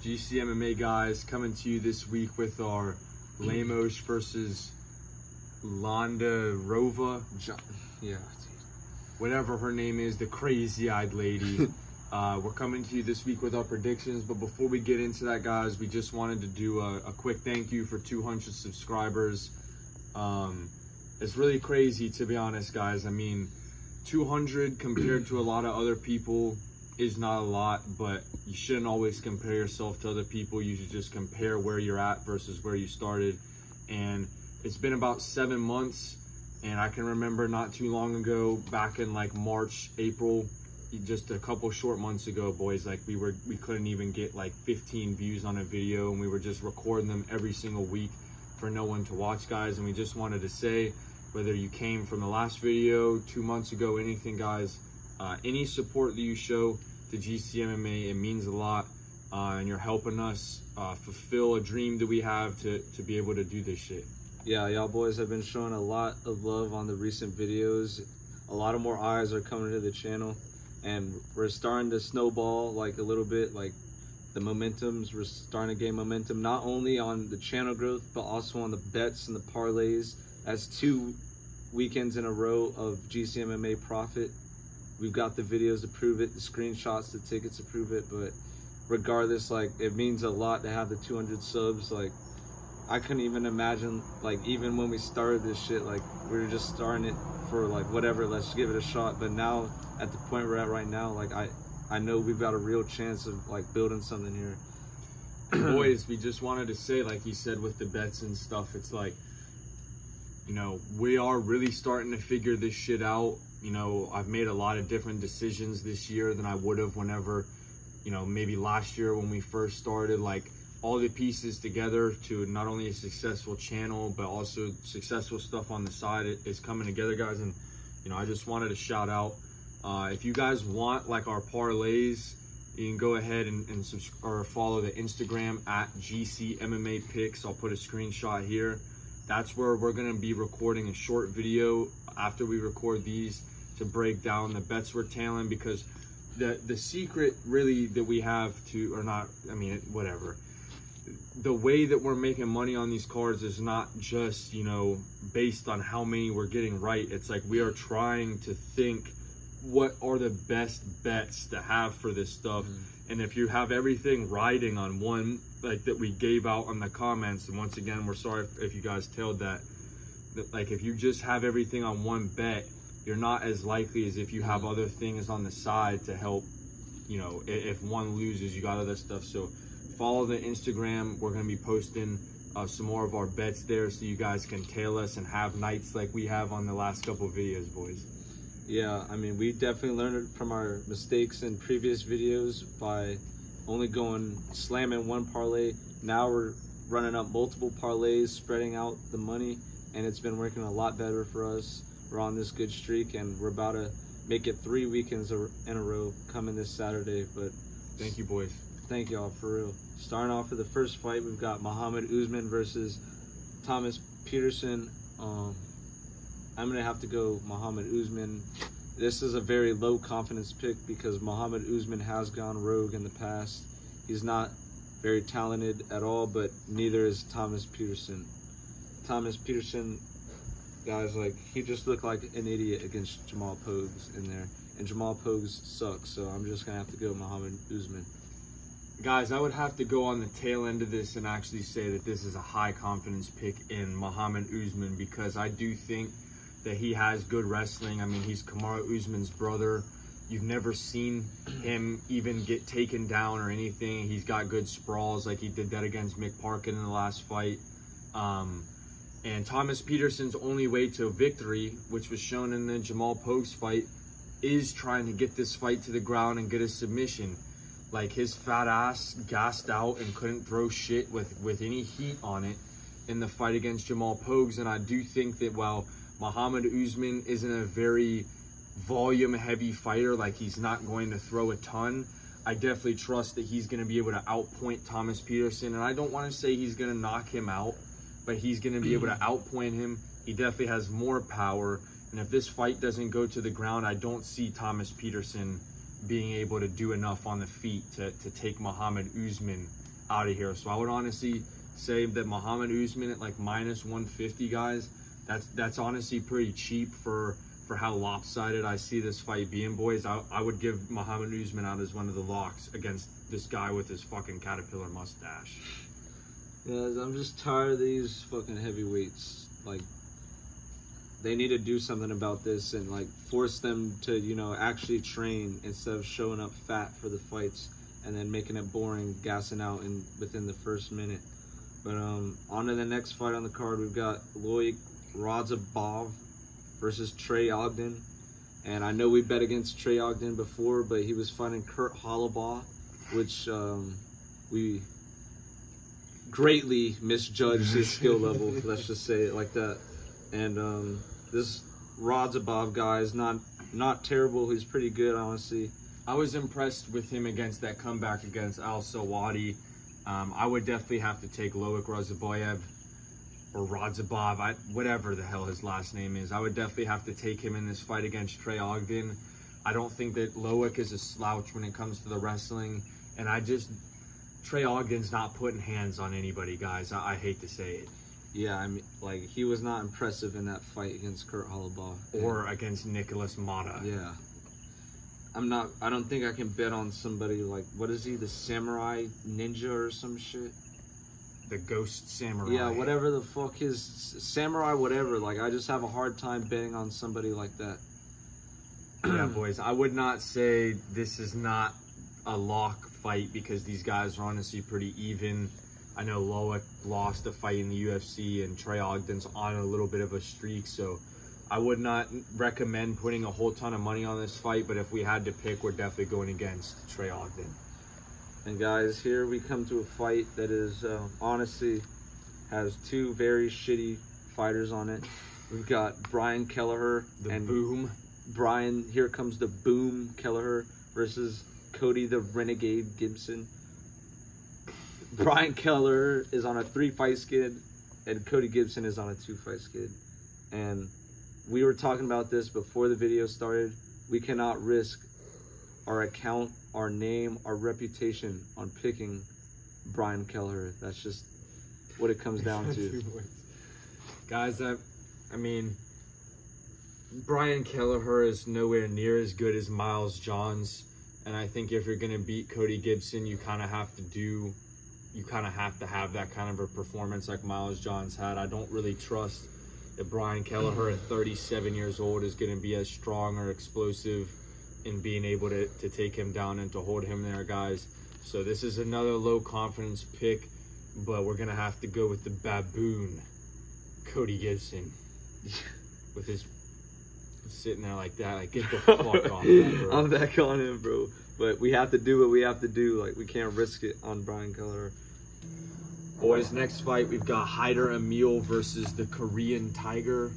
GC MMA guys, coming to you this week with our Lemos versus Jandiroba, whatever her name is, the crazy-eyed lady. We're coming to you this week with our predictions, but before we get into that, guys, we just wanted to do a quick thank you for 200 subscribers. It's really crazy, to be honest, guys. I mean, 200 compared to a lot of other people is not a lot, but you shouldn't always compare yourself to other people. You should just compare where you're at versus where you started. And it's been about 7 months, and I can remember not too long ago, back in like March, April, just a couple short months ago, boys, like we couldn't even get like 15 views on a video, and we were just recording them every single week for no one to watch, guys. And we just wanted to say, whether you came from the last video, 2 months ago, anything, guys, any support that you show to GC MMA, it means a lot, and you're helping us fulfill a dream that we have to be able to do this shit. Yeah, y'all boys have been showing a lot of love on the recent videos. A lot of more eyes are coming to the channel, and we're starting to snowball like a little bit, like the momentums. We're starting to gain momentum, not only on the channel growth, but also on the bets and the parlays. That's 2 weekends in a row of GC MMA profit. We've got the videos to prove it, the screenshots, the tickets to prove it. But regardless, like, it means a lot to have the 200 subs. Like, I couldn't even imagine, like, even when we started this shit, like, we were just starting it for like whatever, let's give it a shot. But now at the point we're at right now, like, I know we've got a real chance of like building something here. Boys, we just wanted to say, like you said, with the bets and stuff, it's like, you know, we are really starting to figure this shit out. You know, I've made a lot of different decisions this year than I would have whenever, you know, maybe last year when we first started. Like, all the pieces together to not only a successful channel, but also successful stuff on the side is coming together, guys. And, you know, I just wanted to shout out, if you guys want like our parlays, you can go ahead and subscribe or follow the Instagram at GC MMA Picks. I'll put a screenshot here. That's where we're gonna be recording a short video after we record these to break down the bets we're tailing, because the secret really that we have to, or not, I mean, whatever. The way that we're making money on these cards is not just, you know, based on how many we're getting right. It's like we are trying to think what are the best bets to have for this stuff. And if you have everything riding on one, like that we gave out on the comments, and once again, we're sorry if you guys tailed that, like if you just have everything on one bet, you're not as likely as if you have other things on the side to help, you know, if one loses, you got other stuff. So follow the Instagram. We're going to be posting some more of our bets there, so you guys can tail us and have nights like we have on the last couple of videos, boys. Yeah, I mean, we definitely learned from our mistakes in previous videos by only slamming one parlay. Now we're running up multiple parlays, spreading out the money, and it's been working a lot better for us. We're on this good streak, and we're about to make it 3 weekends in a row coming this Saturday. But thank you, boys. Thank y'all, for real. Starting off with the first fight, we've got Muhammad Usman versus Thomas Peterson. I'm gonna have to go Muhammad Usman. This is a very low confidence pick because Muhammad Usman has gone rogue in the past. He's not very talented at all, but neither is Thomas Peterson. Thomas Peterson, guys, like, he just looked like an idiot against Jamal Pogues in there, and Jamal Pogues sucks. So I'm just gonna have to go Muhammad Usman. Guys, I would have to go on the tail end of this and actually say that this is a high confidence pick in Muhammad Usman, because I do think that he has good wrestling. I mean, he's Kamaru Usman's brother. You've never seen him even get taken down or anything. He's got good sprawls, like he did that against Mick Parkin in the last fight. And Thomas Peterson's only way to victory, which was shown in the Jamal Pogues fight, is trying to get this fight to the ground and get a submission. Like, his fat ass gassed out and couldn't throw shit with any heat on it in the fight against Jamal Pogues. And I do think that while Muhammad Usman isn't a very volume heavy fighter, like he's not going to throw a ton, I definitely trust that he's going to be able to outpoint Thomas Peterson. And I don't want to say he's going to knock him out, but he's going to be able to outpoint him. He definitely has more power. And if this fight doesn't go to the ground, I don't see Thomas Peterson being able to do enough on the feet to take Muhammad Usman out of here. So I would honestly say that Muhammad Usman at like minus 150, guys, that's honestly pretty cheap for how lopsided I see this fight being, boys. I would give Muhammad Usman out as one of the locks against this guy with his fucking caterpillar mustache. Guys, I'm just tired of these fucking heavyweights. Like, they need to do something about this and like force them to, you know, actually train instead of showing up fat for the fights and then making it boring, gassing out within the first minute. But on to the next fight on the card. We've got Loic Radzhabov versus Trey Ogden. And I know we bet against Trey Ogden before, but he was fighting Kurt Holobaugh, which we greatly misjudged his skill level. Let's just say it like that. And this Radzhabov guy is not terrible. He's pretty good, honestly. I was impressed with him against that comeback against Al Sawadi. I would definitely have to take Loic Radzhabov or Radzhabov, whatever the hell his last name is. I would definitely have to take him in this fight against Trey Ogden. I don't think that Loic is a slouch when it comes to the wrestling. And Trey Ogden's not putting hands on anybody, guys. I hate to say it. Yeah, I mean, like, he was not impressive in that fight against Kurt Holobaugh. Or against Nicholas Mata. Yeah. I don't think I can bet on somebody like, what is he, the Samurai Ninja or some shit? The Ghost Samurai. Yeah, whatever the fuck his Samurai, whatever. Like, I just have a hard time betting on somebody like that. Yeah, boys, I would not say this is not a lock fight because these guys are honestly pretty even. I know Loic lost a fight in the UFC and Trey Ogden's on a little bit of a streak, so I would not recommend putting a whole ton of money on this fight, but if we had to pick, we're definitely going against Trey Ogden. And guys, here we come to a fight that is honestly has two very shitty fighters on it. We've got Brian Kelleher and Boom. Here comes the Boom Kelleher versus Cody the Renegade Gibson. Brian Kelleher is on a 3-fight skid and Cody Gibson is on a 2-fight skid. And we were talking about this before the video started. We cannot risk our account, our name, our reputation on picking Brian Kelleher. That's just what it comes down to. Guys, I mean, Brian Kelleher is nowhere near as good as Miles Johns. And I think if you're going to beat Cody Gibson, you kind of have to have that kind of a performance like Miles Johns had. I don't really trust that Brian Kelleher at 37 years old is going to be as strong or explosive in being able to take him down and to hold him there, guys. So this is another low confidence pick, but we're going to have to go with the baboon, Cody Gibson, with his sitting there like that. Like, get the fuck off that, bro. I'm back on him, bro. But we have to do what we have to do. Like, we can't risk it on Brian Kelleher. Boys, next fight, we've got Haider Emil versus the Korean Tiger.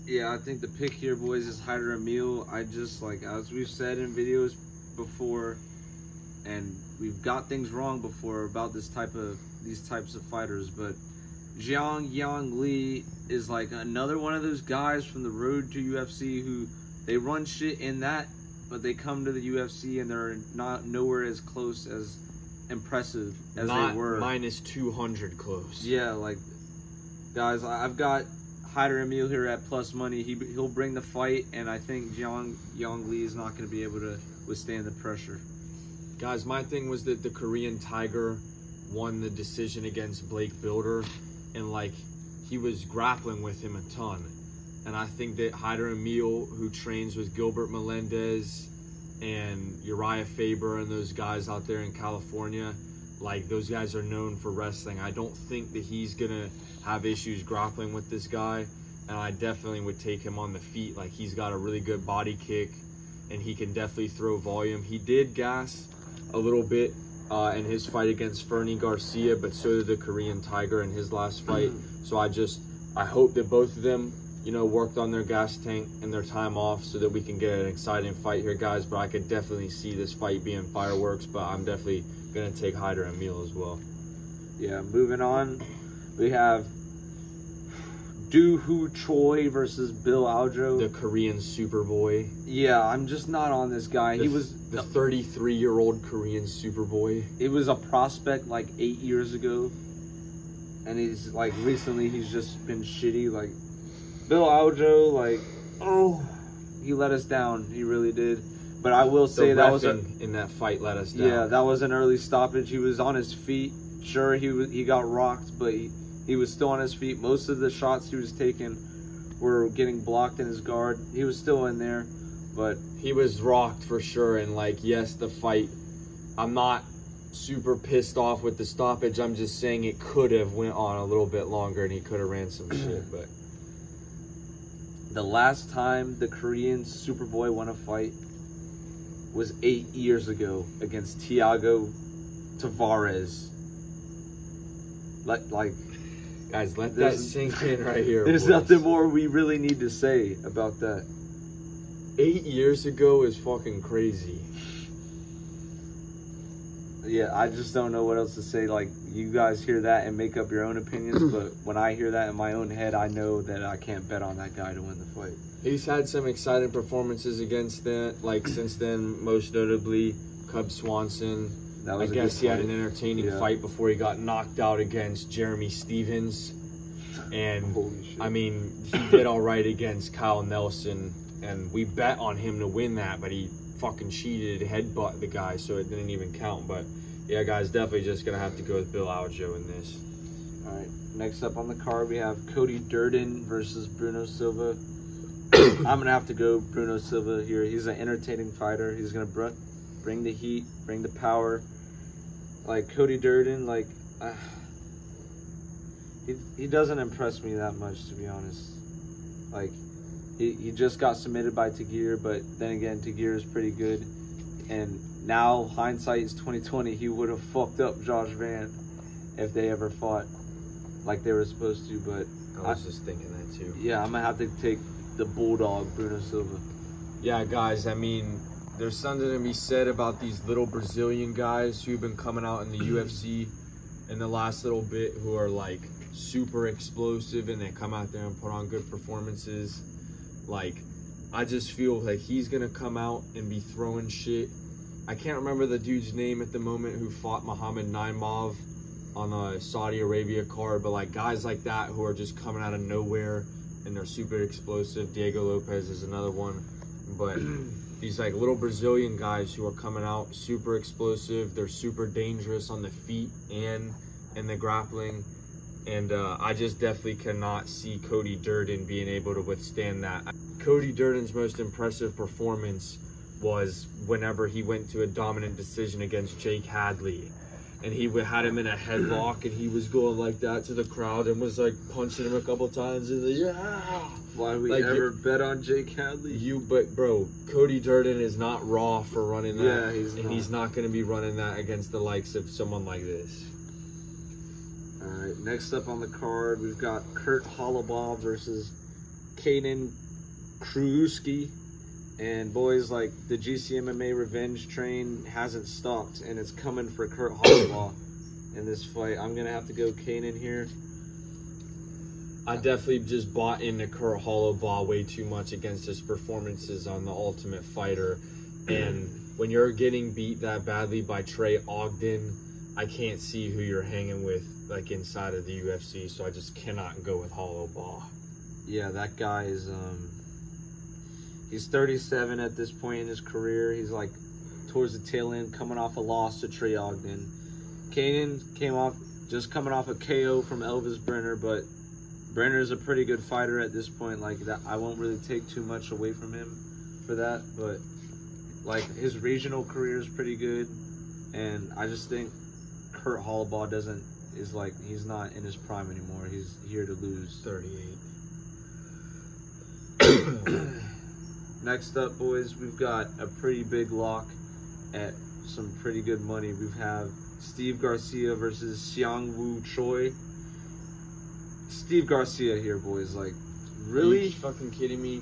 Yeah, I think the pick here, boys, is Haider Emil. I just, like, as we've said in videos before, and we've got things wrong before about these types of fighters, but Jiang Yang Lee is like another one of those guys from the road to UFC who they run shit in that, but they come to the UFC and they're nowhere as close as impressive as they were. Minus 200 close. Yeah, like, guys, I've got Haider Emil here at plus money. He'll bring the fight, and I think Jiang Yang Lee is not going to be able to withstand the pressure. Guys, my thing was that the Korean Tiger won the decision against Blake Builder, and like, he was grappling with him a ton. And I think that Haider Emil, who trains with Gilbert Melendez and Uriah Faber and those guys out there in California, like, those guys are known for wrestling. I don't think that he's gonna have issues grappling with this guy, and I definitely would take him on the feet. Like, he's got a really good body kick, and he can definitely throw volume. He did gas a little bit in his fight against Fernie Garcia, but so did the Korean Tiger in his last fight. So I hope that both of them, you know, worked on their gas tank and their time off so that we can get an exciting fight here, guys. But I could definitely see this fight being fireworks, but I'm definitely gonna take Haider Emil as well. Yeah, moving on, we have Do-Hoo Choi versus Bill Aljo. The Korean Superboy. Yeah, I'm just not on this guy. He was the 33-year-old Korean Superboy. He was a prospect like 8 years ago, and he's like recently he's just been shitty. Like Bill Aljo, like he let us down. He really did. But I will say that was in that fight let us down. Yeah, that was an early stoppage. He was on his feet. Sure, he got rocked, but he was still on his feet. Most of the shots he was taking were getting blocked in his guard. He was still in there, but he was rocked for sure. And like, yes, the fight, I'm not super pissed off with the stoppage. I'm just saying it could have went on a little bit longer and he could have ran some shit. But the last time the Korean Superboy won a fight was 8 years ago against Thiago Tavares. Like guys, let that sink in right here. There's boys. nothing more we really need to say about that. 8 years ago is fucking crazy. Yeah, I just don't know what else to say. Like, you guys hear that and make up your own opinions, but when I hear that in my own head, I know that I can't bet on that guy to win the fight. He's had some exciting performances against that, like since then, most notably Cub Swanson. That was I guess he had an entertaining fight before he got knocked out against Jeremy Stevens. And I mean, he did all right against Kyle Nelson, and we bet on him to win that, but he fucking cheated, headbutt the guy, so it didn't even count. But yeah, guys, definitely just gonna have to go with Bill Aljo in this. All right, next up on the card we have Cody Durden versus Bruno Silva. I'm gonna have to go Bruno Silva here. He's an entertaining fighter. He's gonna bring the heat, bring the power. Like Cody Durden, like he doesn't impress me that much, to be honest. Like he just got submitted by Tagir, but then again, Tagir is pretty good. And now hindsight is 2020. He would have fucked up Josh Van if they ever fought like they were supposed to. But I was just thinking that too. Yeah, I'm gonna have to take the Bulldog, Bruno Silva. Yeah, guys, I mean, there's something to be said about these little Brazilian guys who've been coming out in the UFC in the last little bit, who are like super explosive and they come out there and put on good performances. Like, I just feel like he's gonna come out and be throwing shit. I can't remember the dude's name at the moment who fought Muhammad Naimov on a Saudi Arabia card, but like guys like that who are just coming out of nowhere and they're super explosive. Diego Lopez is another one, but these like little Brazilian guys who are coming out super explosive. They're super dangerous on the feet and in the grappling. And I just definitely cannot see Cody Durden being able to withstand that. Cody Durden's most impressive performance was whenever he went to a dominant decision against Jake Hadley. And he had him in a headlock, and he was going like that to the crowd and was like punching him a couple times. And like, yeah. Why we like, ever bet on Jake Hadley? But bro, Cody Durden is not raw for running that. Yeah, he's not going to be running that against the likes of someone like this. All right, next up on the card, we've got Kurt Hollabaugh versus Kaden Krewski. And boys, like, the GCMMA revenge train hasn't stopped, and it's coming for Kurt Hollabaugh in this fight. I'm going to have to go Kanan here. I definitely just bought into Kurt Hollabaugh way too much against his performances on The Ultimate Fighter. And when you're getting beat that badly by Trey Ogden, I can't see who you're hanging with, like, inside of the UFC, so I just cannot go with Hollabaugh. Yeah, that guy is... He's 37 at this point in his career. He's like towards the tail end, coming off a loss to Trey Ogden. Kanan just coming off a KO from Elvis Brenner, but Brenner's a pretty good fighter at this point. Like that, I won't really take too much away from him for that. But like his regional career is pretty good, and I just think Kurt Hollabaugh he's not in his prime anymore. He's here to lose. 38. Next up, boys, we've got a pretty big lock at some pretty good money. We have Steve Garcia versus Seong-Woo Choi. Steve Garcia here, boys. Like, really? Are you fucking kidding me?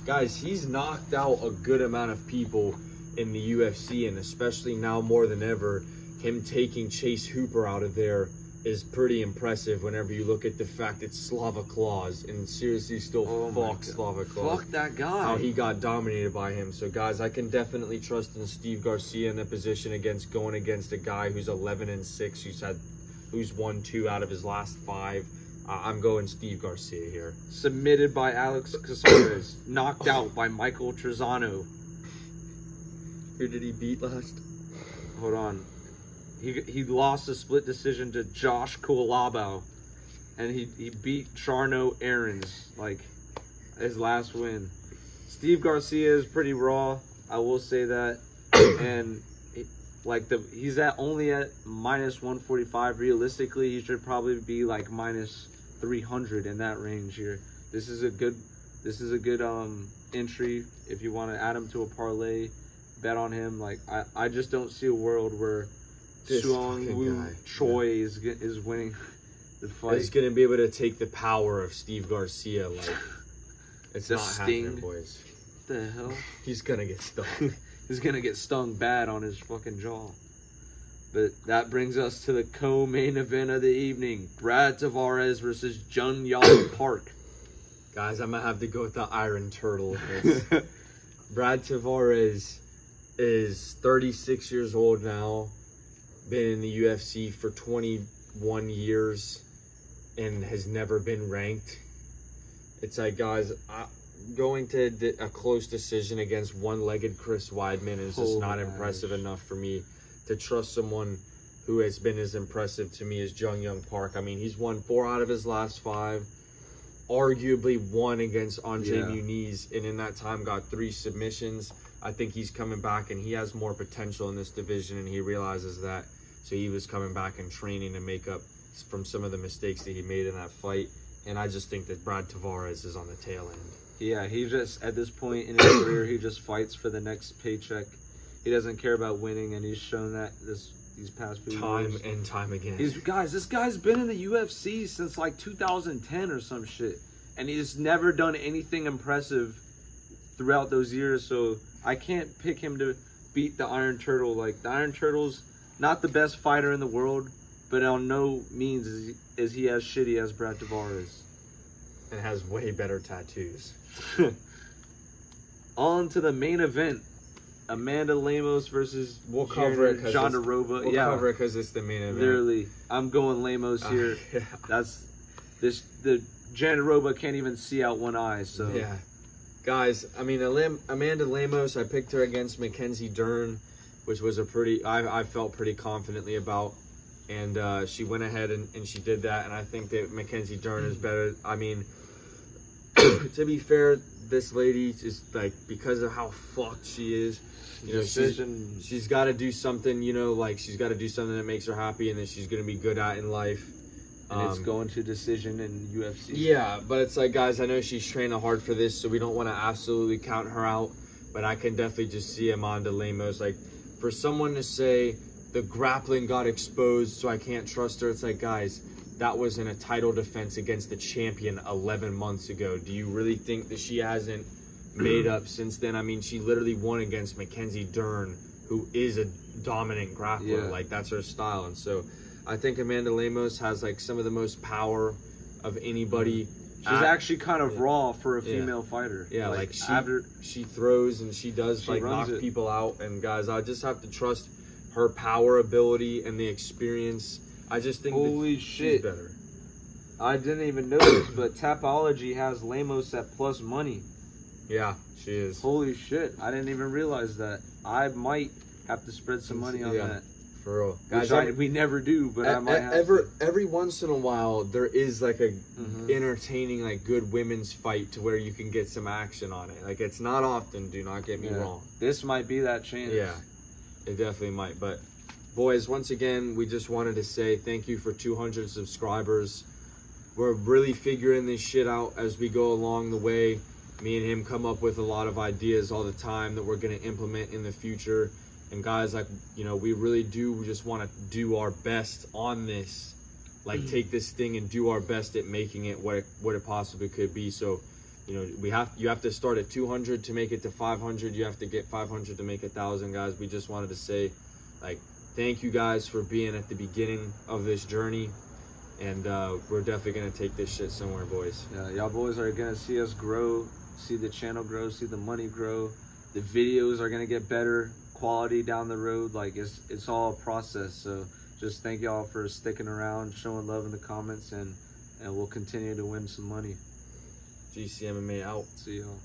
Guys, he's knocked out a good amount of people in the UFC, and especially now more than ever, him taking Chase Hooper out of there is pretty impressive whenever you look at the fact it's Slava Claus, and seriously still fuck Slava Claus. Fuck that guy. How he got dominated by him. So guys, I can definitely trust in Steve Garcia in the position going against a guy who's 11-6, who's won 2 out of his last 5. I'm going Steve Garcia here. Submitted by Alex Casares. Knocked out by Michael Trezano. Who did he beat last? Hold on. He lost a split decision to Josh Kulabau. And he beat Charno Aarons, like, his last win. Steve Garcia is pretty raw, I will say that. And he's only at minus 145. Realistically, he should probably be like minus 300 in that range here. This is a good entry if you want to add him to a parlay. Bet on him. Like, I just don't see a world where Suong Woo Choi is winning the fight. He's gonna be able to take the power of Steve Garcia. Like, it's the not sting. happening, boys. What the hell? He's gonna get stung. He's gonna get stung bad on his fucking jaw. But that brings us to the co-main event of the evening: Brad Tavares versus Jun Yong Park. Guys, I'm gonna have to go with the Iron Turtle. Brad Tavares is 36 years old now, been in the UFC for 21 years, and has never been ranked. It's like, guys, going to a close decision against one-legged Chris Weidman is just not impressive enough for me to trust someone who has been as impressive to me as Jung Young Park. I mean, he's won 4 out of his last 5, arguably won against Andre Muniz, and in that time got 3 submissions. I think he's coming back, and he has more potential in this division, and he realizes that. So he was coming back and training to make up from some of the mistakes that he made in that fight. And I just think that Brad Tavares is on the tail end. Yeah, he just, at this point in his career, he just fights for the next paycheck. He doesn't care about winning, and he's shown that these past few years. Time and time again. This guy's been in the UFC since like 2010 or some shit. And he's never done anything impressive throughout those years. So I can't pick him to beat the Iron Turtle. Like, the Iron Turtle's not the best fighter in the world, but on no means is he as shitty as Brad Tavares. And has way better tattoos. On to the main event. Amanda Lemos versus We'll cover it Jandiroba. We'll cover it because it's the main event. Literally, I'm going Lemos here. Yeah. The Jandiroba can't even see out one eye. So yeah, guys. I mean, Amanda Lemos. I picked her against Mackenzie Dern, which was I felt pretty confidently about, and she went ahead and she did that. And I think that Mackenzie Dern is better. I mean, to be fair, this lady is like, because of how fucked she is, you know, she's got to do something, you know, like she's got to do something that makes her happy and that she's going to be good at in life. And it's going to decision in UFC. Yeah, but it's like, guys, I know she's training hard for this, so we don't want to absolutely count her out. But I can definitely just see Amanda Lemos. Like, for someone to say the grappling got exposed, so I can't trust her, it's like, guys, that was in a title defense against the champion 11 months ago. Do you really think that she hasn't made up since then? I mean, she literally won against Mackenzie Dern, who is a dominant grappler. Yeah. Like, that's her style. And so I think Amanda Lemos has like some of the most power of anybody. She's actually kind of raw for a female fighter. Yeah, like she throws and she does like knock people out. And guys, I just have to trust her power ability and the experience. I just think she's better. I didn't even know this, but Tapology has Lemos at plus money. Yeah, she is. Holy shit, I didn't even realize that. I might have to spread some money on that. For real. Guys, we never do, but I might have to. Every once in a while, there is like a entertaining, like good women's fight to where you can get some action on it. Like, it's not often, do not get me wrong. This might be that chance. Yeah, it definitely might. But boys, once again, we just wanted to say thank you for 200 subscribers. We're really figuring this shit out as we go along the way. Me and him come up with a lot of ideas all the time that we're going to implement in the future. And guys, like, you know, we really do just want to do our best on this. Like, take this thing and do our best at making it what it possibly could be. So, you know, you have to start at 200 to make it to 500. You have to get 500 to make 1,000, guys. We just wanted to say, like, thank you guys for being at the beginning of this journey. and we're definitely gonna take this shit somewhere, boys. Yeah, y'all boys are gonna see us grow, see the channel grow, see the money grow. The videos are gonna get better quality down the road. Like it's all a process. So just thank y'all for sticking around, showing love in the comments, and we'll continue to win some money. GC MMA out. See y'all.